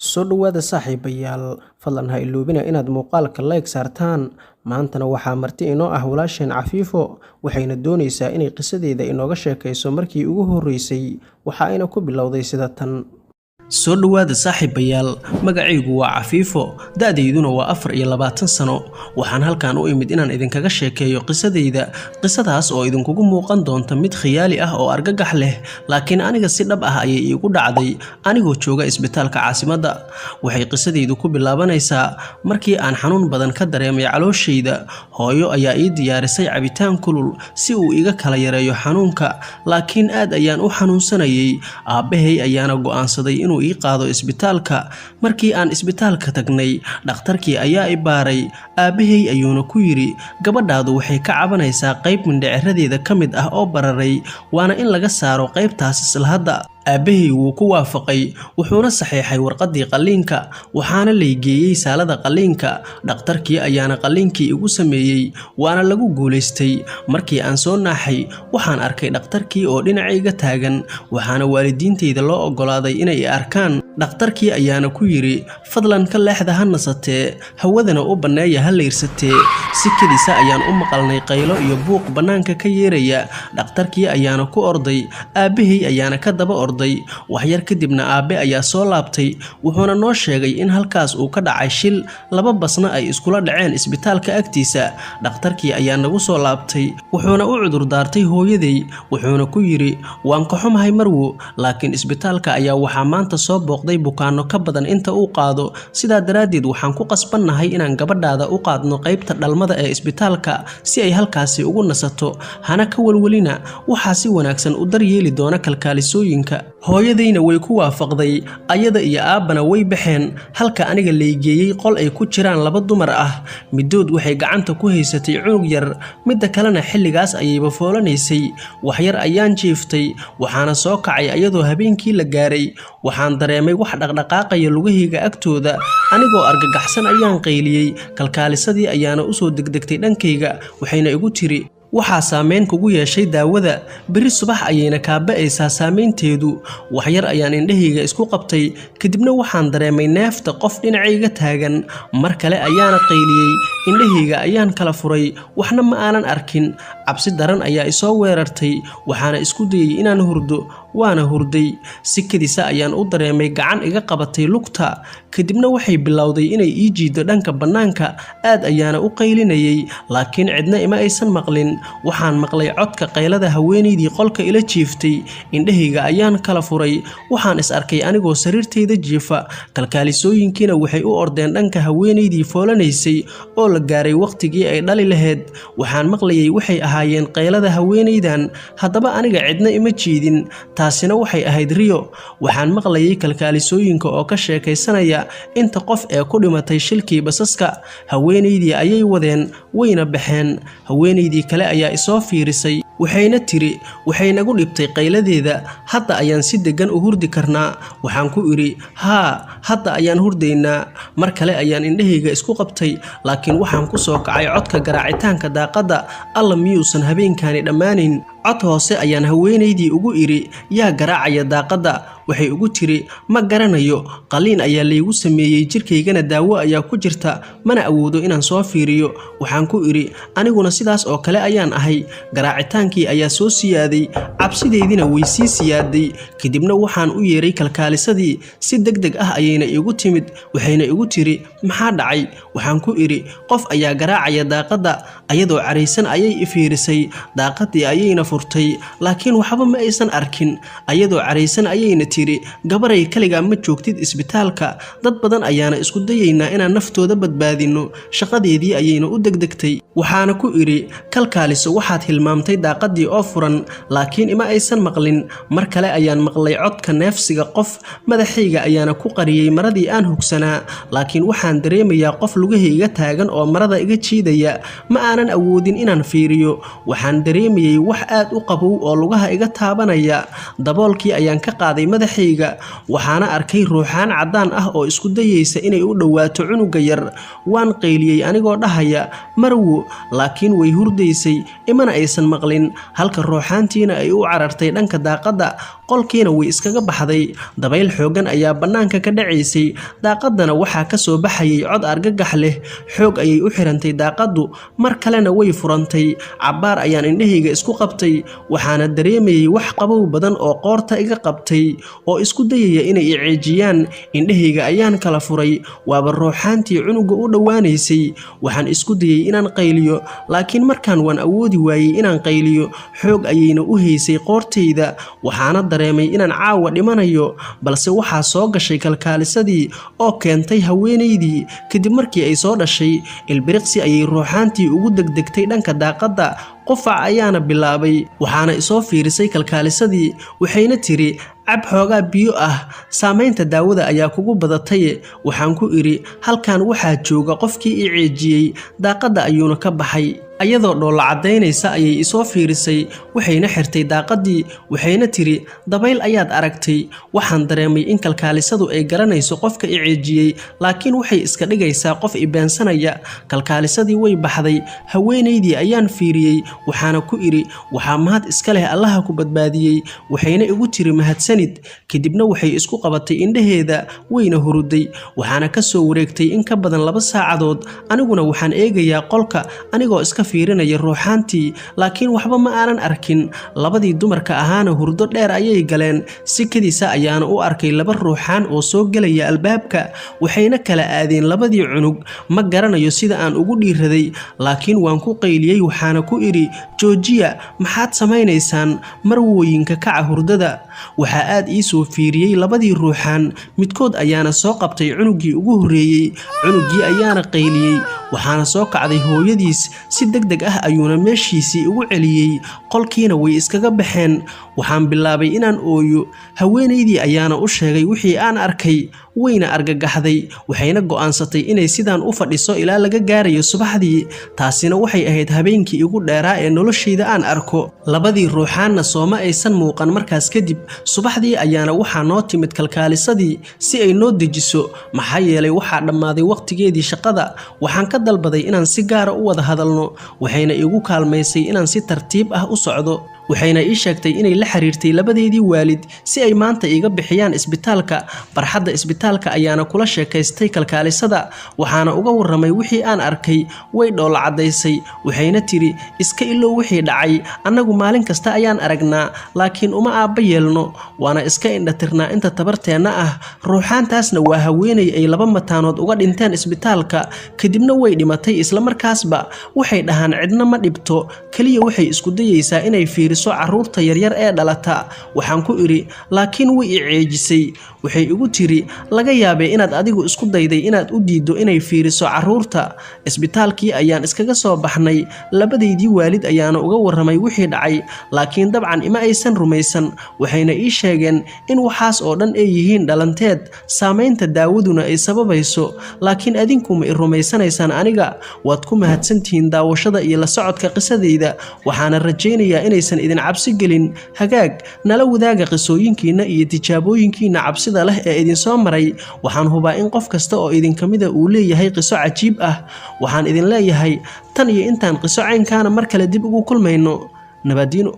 soo dhawaada saaxiibayaal fadlan ha iloobina inaad muuqaalka like saartaan maantana waxaa marti inoo ah walaasheen Cafiifo waxayna doonaysaa inay qisadeeda inooga sheekayso markii ugu horeysay waxa ayna ku bilowday sida tan soo dhawaada saaxiibayaal magacaygu waa Cafiifo da'dayduna waa 24 sano waxaan halkaan u imid inaan idinkaga sheekeeyo qisadaas oo idinkugu muuqan doonta mid khiyaali ah oo argagax leh laakiin aniga si dhab ah ayay iigu dhacday anigoo jooga isbitaalka caasimadda waxay qisadeydu ku bilaabanaysaa markii aan xanuun badan ka dareemay calooshayda hooyo ayaa ii diyaarisay cabitaan kulul si uu iga kala yareeyo xanuunka laakiin aad ayaan u xanuunsanayay aabahay ayaana go'aansaday inuu ii qaado isbitaalka markii aan isbitaalka tagnay dhakhtarkii ayaa i baaray aabahay ayuuna ku yiri gabadhaadu waxay ka cabanaysaa qayb mindhiciradeeda ka mid ah oo bararay waana in laga saaro qaybtaas isla hadda aabahay wuu ku waafaqay wuxuuna saxeexay warqadii qalliinka waxaana la geeyay saalada qalliinka dhakhtarkii ayaana qalliinkii igu sameeyay waana lagu guuleystay markii aan soo naaxay waxaan arkay dhakhtarkii oo dhinacayga taagan waxaana waalidiinteyda loo ogolaaday inay arkaan dhakhtarkii ayaana ku yiri fadlan ka leexda ha nasatee hawadana u banneeya ha leersatee sikadiisa ayaan u maqalnay qaylo iyo buuq banaanka ka yeeraya dhakhtarkii ayaana ku orday aabahay ayaana ka daba waxyar kadibna aabe ayaa soo laabtay wuxuuna noo sheegay in halkaas uu ka dhacay shil laba basna ay iskula dhaceen isbitaalka agtiisa dhakhtarkii ayaa nagu soo laabtay wuxuuna u cudur daartay hooyaday wuxuuna ku yiri waan ka xumahay marwo laakiin isbitaalka ayaa waxaa maanta soo booqday bukaano ka badan inta uu qaado sidaa daraaddeed waxaan ku qasbannahay inaan gabadhaada u qaadno qaybta dhalmada ee isbitaalka si ay halkaasi ugu nasato hana ka walwalina waxaa si wanaagsan u daryeeli doona kalkaalisooyinka hooyadayna way ku waafaqday ayada iyo aabbana way baxeen halka aniga leegeeyay qol ay ku jiraan laba dumar ah midood waxay gacanta ku haysatay cunug yar midda kalena xilligaas ayayba foolanaysay waxyar ayaan jiiftay waxaana soo kacay ayadoo habeenkii la gaaray waxaan dareemay wax dhaqdhaqaaqaya lugahayga agtooda anigoo argagaxsan ayaan qayliyey kalkaalisadii ayaana u soo degdegtay dhankayga waxayna igu tiri waxaa saameyn kugu yeeshay daawada beri subax ayayna kaaba'aysaa saameynteedu waxyar ayaan indhahayga isku qabtay kadibna waxaan dareemay neefta qof dhinacayga taagan mar kale ayaana qayliyey indhahayga ayaan kala furay waxna ma aanan arkin cabsi daran ayaa isoo weerartay waxaana isku dayay inaan hurdo waana hurday sikadiisa ayaan u dareemay gacan iga qabatay lugta kadibna waxay bilowday inay ii jiido dhanka bannaanka aad ayaana u qaylinayay laakiin cidna ima aysan maqlin waxaan maqlay codka qaylada haweenaydii qolka ila jiiftay indhahayga ayaan kala furay waxaan is arkay anigoo sariirtayda jiifa kalkaalisooyinkiina waxay u ordeen dhanka haweenaydii foolanaysay oo la gaaray waqtigii ay dhali lahayd waxaan maqlayay waxay ahaayeen qaylada haweenaydan haddaba aniga cidna ima jiidin taasina waxay ahayd riyo waxaan maqlayay kalkaalisooyinka oo ka sheekaysanaya inta qof ee ku dhimatay shilkii basaska haweenaydii ayay wadeen wayna baxeen haweenaydii kale ayaa isoo fiirisay waxayna tiri waxay nagu dhibtay qayladeeda hadda ayaan si degan u hurdi karnaa waxaan ku iri haa hadda ayaan hurdaynaa mar kale ayaan indhahayga isku qabtay laakiin waxaan ku soo kacay codka garaacitaanka daaqadda alla miyuusan habeenkaani dhammaanayn cod hoose ayaan haweenaydii ugu iri yaa garaacaya daaqadda waxay ugu tiri ma garanayo qalliin ayaa laygu sameeyey jirkaygana daawo ayaa ku jirta mana awoodo inaan soo fiiriyo waxaan ku iri aniguna sidaas oo kale ayaan ahay garaacitaankii ayaa soo siyaaday cabsideydina way sii siyaaday kadibna waxaan u yeeray kalkaalisadii si degdeg ah ayayna igu timid waxayna igu tiri maxaa dhacay waxaan ku iri qof ayaa garaacaya daaqadda ayadoo caraysan ayay i fiirisay daaqadii ayayna furtay laakiin waxba ma aysan arkin ayadoo caraysan ayayna tiri gabaray kaligaa ma joogtid isbitaalka dad badan ayaana isku dayaynaa inaan naftooda badbaadino shaqadeedii ayayna u degdegtay waxaana ku iri kalkaaliso waxaad hilmaamtay daaqadii oo furan laakiin ima aysan maqlin mar kale ayaan maqlay codka neefsiga qof madaxayga ayaana ku qariyey maradii aan hugsanaa laakiin waxaan dareemayaa qof lugahayga taagan oo marada iga jiidaya ma aanan awoodin inaan fiiriyo waxaan dareemayay wax aad u qabow oo lugaha iga taabanaya daboolkii ayaan ka qaaday madaxayga waxaana arkay ruuxaan cadaan ah oo isku dayaysa inay u dhawaato cunuga yar waan qayliyay anigoo dhahaya marwo laakiin way hurdaysay imana aysan maqlin halka ruuxaantiina ay u carartay dhanka daaqada qolkiina way iskaga baxday dabayl xoogan ayaa banaanka ka dhacaysay daaqadana waxaa ka soo baxayay cod argagax leh xoog ayay u xirantay daaqadu mar kalena way furantay cabaar ayaan indhahayga isku qabtay waxaana dareemayay wax qabow badan oo qoorta iga qabtay oo isku dayaya inay i ceejiyaan indhahayga ayaan kala furay waaba ruuxaantii cunuga u dhowaanaysay waxaan isku dayay inaan qayliyo laakiin markaan waan awoodi waayey inaan qayliyo xoog ayayna u haysay qoortayda waxaana dareemay inaan caawa dhimanayo balse waxaa soo gashay kalkaalisadii oo keentay haweenaydii kadib markii ay soo dhashay ilbiriqsi ayay ruuxaantii ugu degdegtay dhanka daaqada qufac ayaana bilaabay waxaana isoo fiirisay kalkaalisadii waxayna tiri cab xoogaa biyo ah saamaynta daawada ayaa kugu badatay waxaan ku iri halkan waxaa jooga qofkii i ceejiyay daaqada ayuuna ka baxay ayadoo dhoolla cadaynaysa ayay isoo fiirisay waxayna xirtay daaqadii waxayna tiri dabayl ayaad aragtay waxaan dareemay in kalkaalisadu ay garanayso qofka i ceejiyay laakiin waxay iska dhigaysaa qof i beensanaya kalkaalisadii way baxday haweenaydii ayaan fiiriyey waxaana ku iri waxaa mahad iska leh allaha ku badbaadiyey waxayna igu tiri mahadsanid kadibna waxay isku qabatay indhaheeda wayna huruday waxaana ka soo wareegtay in ka badan 2 saacadood aniguna waxaan eegayaa qolka anigoo iska fiirinaya ruuxaantii laakiin waxba ma aanan arkin labadii dumarka ahaana hurdo dheer ayay galeen si kadiisa ayaana u arkay 2 ruuxaan oo soo galaya albaabka waxayna kala aadeen labadii cunug ma garanayo sida aan ugu dhiiraday laakiin waan ku qayliyay waxaana ku iri joojiya maxaad samaynaysaan marwooyinka kaca hurdada waxaa aad ii soo fiiriyay labadii ruuxaan midkood ayaana soo qabtay cunugii ugu horeeyay cunugii ayaana qayliyay waxaana soo kacday hooyadiis si degdeg ah ayuuna meeshiisii ugu celiyay qolkiina way iskaga baxeen waxaan bilaabay inaan ooyo haweenaydii ayaana u sheegay wixii aan arkay wayna argagaxday waxayna go'aansatay inay sidaan u fadhiso ilaa laga gaarayo subaxdii taasina waxay ahayd habeenkii ugu dheeraa ee noloshayda aan arko labadii ruuxaanna sooma aysan muuqan markaas kadib subaxdii ayaana waxaa noo timid kalkaalisadii si ay noo dejiso maxaa yeelay waxaa dhammaaday waqtigeedii shaqada waxaan ka dalbaday inaan si gaara u wada hadalno waxayna igu kaalmaysay inaan si tartiib ah u socdo waxayna ii sheegtay inay la xiriirtay labadeedii waalid si ay maanta iga bixiyaan isbitaalka barxadda isbitaalka ayaana kula sheekaystay kalkaalisada waxaana uga warramay wixii aan arkay way dhoolla cadaysay waxayna tiri iska ilow wixii dhacay annagu maalin kasta ayaan aragnaa laakiin uma aabba yeelno waana iska indhatirnaa inta tabarteenna ah ruuxaantaasna waa haweenay ay 2 mataanood uga dhinteen isbitaalka kadibna way dhimatay isla markaasba waxay dhahaan cidna ma dhibto kaliya waxay isku dayaysaa inay fiiriso caruurta yaryar ee dhalata waxaan ku iri laakiin way i ceejisay waxay igu tiri laga yaabay inaad adigu isku dayday inaad u diido inay fiiriso caruurta isbitaalkii ayaan iskaga soo baxnay labadeedii waalid ayaana uga warramay wixii dhacay laakiin dabcan ima aysan rumaysan waxayna ii sheegeen in waxaas oo dhan ay yihiin dhalanteed saamaynta daawaduna ay sababayso laakiin adinku ma i rumaysanaysaan aniga waad ku mahadsantihiin daawashada iyo la socodka qisadayda waxaana rajaynayaa inaysan idin cabsi gelin hagaag nala wadaaga qisooyinkiina iyo tijaabooyinkiina cabsida leh ee idin soo maray waxaan hubaa in qof kasta oo idin kamida uu leeyahay qiso cajiib ah waxaan idin leeyahay tan iyo intaan qiso caynkaana mar kale dib ugu kulmayno nabadiino